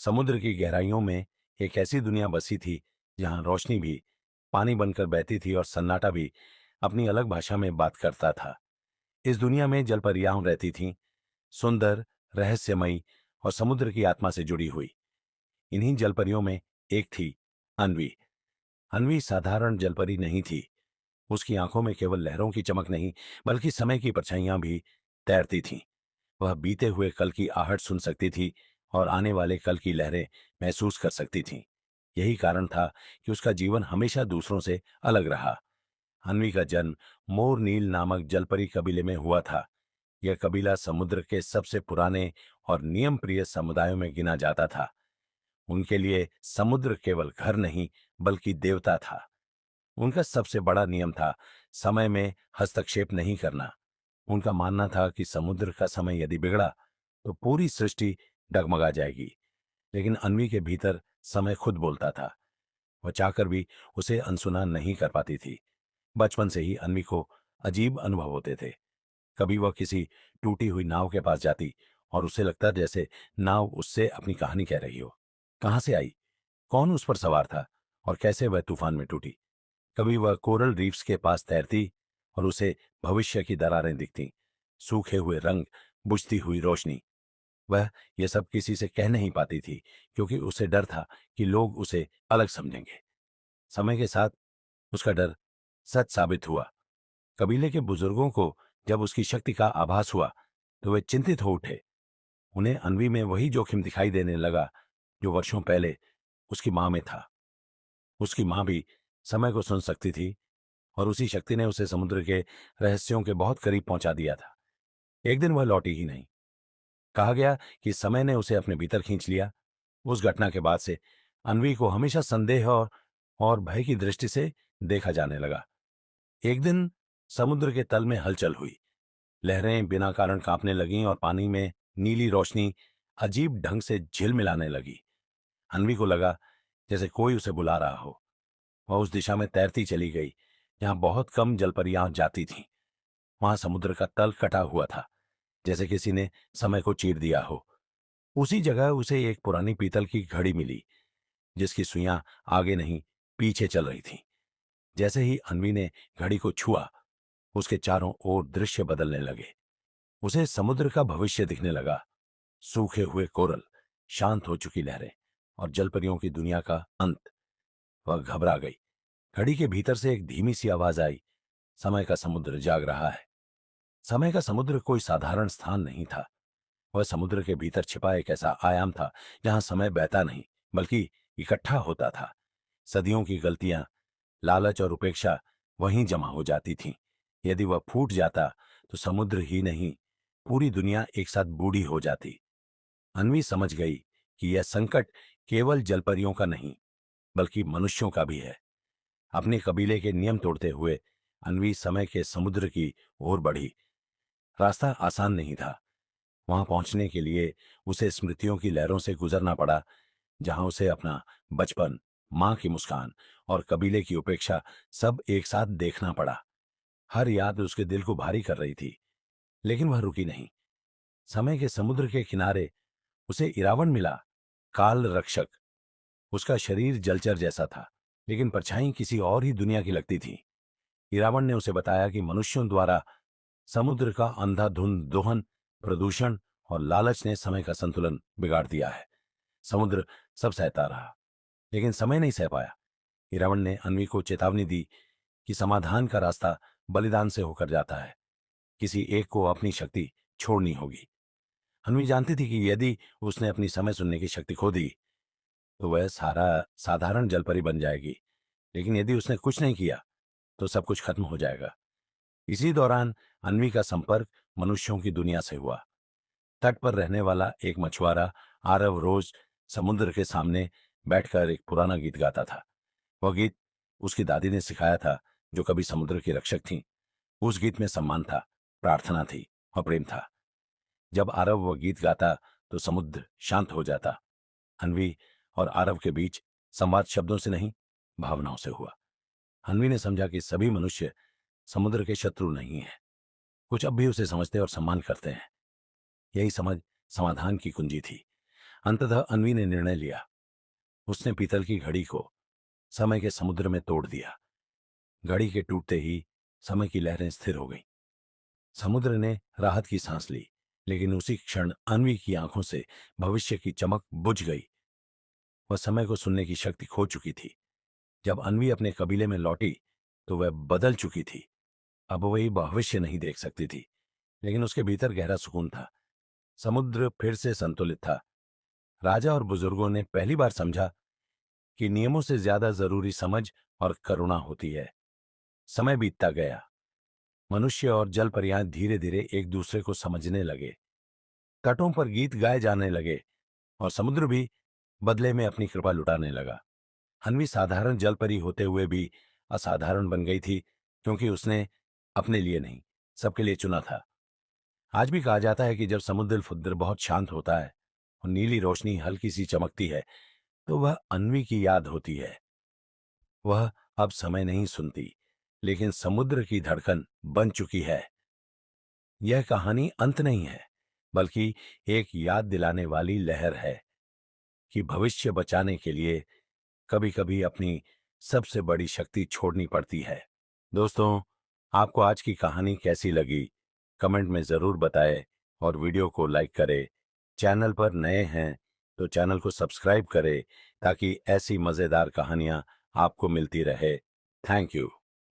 समुद्र की गहराइयों में एक ऐसी दुनिया बसी थी जहां रोशनी भी पानी बनकर बहती थी और सन्नाटा भी अपनी अलग भाषा में बात करता था। इस दुनिया में जलपरियां रहती थीं, सुंदर, रहस्यमयी और समुद्र की आत्मा से जुड़ी हुई। इन्हीं जलपरियों में एक थी अन्वी। अन्वी साधारण जलपरी नहीं थी। उसकी आंखों में केवल लहरों की चमक नहीं, बल्कि समय की परछाइयां भी तैरती थीं। वह बीते हुए कल की आहट सुन सकती थी और आने वाले कल की लहरें महसूस कर सकती थीं। यही कारण था कि उसका जीवन हमेशा दूसरों से अलग रहा। अन्वी का जन्म मोर नील नामक जलपरी कबीले में हुआ था। यह कबीला समुद्र के सबसे पुराने और नियम प्रिय समुदायों में गिना जाता था। उनके लिए समुद्र केवल घर नहीं, बल्कि देवता था। उनका सबसे बड़ा नियम था समय में हस्तक्षेप नहीं करना। उनका मानना था कि समुद्र का समय यदि बिगड़ा तो पूरी सृष्टि डगमगा जाएगी। लेकिन अन्वी के भीतर समय खुद बोलता था। वह चाहकर भी उसे अनसुना नहीं कर पाती थी। बचपन से ही अन्वी को अजीब अनुभव होते थे। कभी वह किसी टूटी हुई नाव के पास जाती और उसे लगता जैसे नाव उससे अपनी कहानी कह रही हो। कहां से आई, कौन उस पर सवार था और कैसे वह तूफान में टूटी। कभी वह कोरल रीफ्स के पास तैरती और उसे भविष्य की दरारें दिखती, सूखे हुए रंग, बुझती हुई रोशनी। वह यह सब किसी से कह नहीं पाती थी, क्योंकि उसे डर था कि लोग उसे अलग समझेंगे। समय के साथ उसका डर सच साबित हुआ। कबीले के बुजुर्गों को जब उसकी शक्ति का आभास हुआ तो वे चिंतित हो उठे। उन्हें अन्वी में वही जोखिम दिखाई देने लगा जो वर्षों पहले उसकी मां में था। उसकी मां भी समय को सुन सकती थी और उसी शक्ति ने उसे समुद्र के रहस्यों के बहुत करीब पहुंचा दिया था। एक दिन वह लौटी ही नहीं। कहा गया कि समय ने उसे अपने भीतर खींच लिया। उस घटना के बाद से अन्वी को हमेशा संदेह और भय की दृष्टि से देखा जाने लगा। एक दिन समुद्र के तल में हलचल हुई। लहरें बिना कारण कांपने लगीं और पानी में नीली रोशनी अजीब ढंग से झिलमिलाने लगी। अन्वी को लगा जैसे कोई उसे बुला रहा हो। वह उस दिशा में तैरती चली गई जहां बहुत कम जलपरियां जाती थीं। वहां समुद्र का तल कटा हुआ था, जैसे किसी ने समय को चीर दिया हो। उसी जगह उसे एक पुरानी पीतल की घड़ी मिली, जिसकी सुइयां आगे नहीं, पीछे चल रही थीं। जैसे ही अन्वी ने घड़ी को छुआ, उसके चारों ओर दृश्य बदलने लगे। उसे समुद्र का भविष्य दिखने लगा। सूखे हुए कोरल, शांत हो चुकी लहरें और जलपरियों की दुनिया का अंत। वह घबरा गई। घड़ी के भीतर से एक धीमी सी आवाज आई, समय का समुद्र जाग रहा है। समय का समुद्र कोई साधारण स्थान नहीं था। वह समुद्र के भीतर छिपा एक ऐसा आयाम था जहां समय बहता नहीं, बल्कि इकट्ठा होता था। सदियों की गलतियां, लालच और उपेक्षा वहीं जमा हो जाती थीं। यदि वह फूट जाता तो समुद्र ही नहीं, पूरी दुनिया एक साथ बूढ़ी हो जाती। अन्वी समझ गई कि यह संकट केवल जलपरियों का नहीं, बल्कि मनुष्यों का भी है। अपने कबीले के नियम तोड़ते हुए अन्वी समय के समुद्र की ओर बढ़ी। रास्ता आसान नहीं था। वहां पहुंचने के लिए उसे स्मृतियों की लहरों से गुजरना पड़ा, जहां उसे अपना बचपन, मां की मुस्कान और कबीले की उपेक्षा सब एक साथ देखना पड़ा। हर याद उसके दिल को भारी कर रही थी, लेकिन वह रुकी नहीं। समय के समुद्र के किनारे उसे इरावण मिला, काल रक्षक। उसका शरीर जलचर जैसा था, लेकिन परछाई किसी और ही दुनिया की लगती थी। इरावण ने उसे बताया कि मनुष्यों द्वारा समुद्र का अंधाधुंध दोहन, प्रदूषण और लालच ने समय का संतुलन बिगाड़ दिया है। समुद्र सब सहता रहा, लेकिन समय नहीं सह पाया। इरावण ने अन्वी को चेतावनी दी कि समाधान का रास्ता बलिदान से होकर जाता है। किसी एक को अपनी शक्ति छोड़नी होगी। अन्वी जानती थी कि यदि उसने अपनी समय सुनने की शक्ति खो दी तो वह सारा साधारण जलपरी बन जाएगी, लेकिन यदि उसने कुछ नहीं किया तो सब कुछ खत्म हो जाएगा। इसी दौरान अन्वी का संपर्क मनुष्यों की दुनिया से हुआ। तट पर रहने वाला एक मछुआरा आरव रोज समुद्र के सामने बैठकर एक पुराना गीत गाता था। वह गीत उसकी दादी ने सिखाया था, जो कभी समुद्र की रक्षक थीं। उस गीत में सम्मान था, प्रार्थना थी और प्रेम था। जब आरव वह गीत गाता तो समुद्र शांत हो जाता। अन्वी और आरव के बीच संवाद शब्दों से नहीं, भावनाओं से हुआ। अन्वी ने समझा कि सभी मनुष्य समुद्र के शत्रु नहीं हैं। कुछ अब भी उसे समझते और सम्मान करते हैं। यही समझ समाधान की कुंजी थी। अंततः अन्वी ने निर्णय लिया। उसने पीतल की घड़ी को समय के समुद्र में तोड़ दिया। घड़ी के टूटते ही समय की लहरें स्थिर हो गईं। समुद्र ने राहत की सांस ली, लेकिन उसी क्षण अन्वी की आंखों से भविष्य की चमक बुझ गई। वह समय को सुनने की शक्ति खो चुकी थी। जब अन्वी अपने कबीले में लौटी तो वह बदल चुकी थी। अब वही भविष्य नहीं देख सकती थी, लेकिन उसके भीतर गहरा सुकून था। समुद्र फिर से संतुलित था। राजा और बुजुर्गों ने पहली बार समझा कि नियमों से ज्यादा जरूरी समझ और करुणा होती है। समय बीतता गया। मनुष्य और जल परियां धीरे धीरे एक दूसरे को समझने लगे। तटों पर गीत गाए जाने लगे और समुद्र भी बदले में अपनी कृपा लुटाने लगा। अन्वी साधारण जल परी होते हुए भी असाधारण बन गई थी, क्योंकि उसने अपने लिए नहीं, सबके लिए चुना था। आज भी कहा जाता है कि जब समुद्र बहुत शांत होता है और नीली रोशनी हल्की सी चमकती है, तो वह अन्वी की याद होती है। वह अब समय नहीं सुनती, लेकिन समुद्र की धड़कन बन चुकी है। यह कहानी अंत नहीं है, बल्कि एक याद दिलाने वाली लहर है कि भविष्य बचाने के लिए कभी कभी अपनी सबसे बड़ी शक्ति छोड़नी पड़ती है। दोस्तों, आपको आज की कहानी कैसी लगी? कमेंट में जरूर बताएं और वीडियो को लाइक करें। चैनल पर नए हैं तो चैनल को सब्सक्राइब करें ताकि ऐसी मजेदार कहानियां आपको मिलती रहे। Thank you.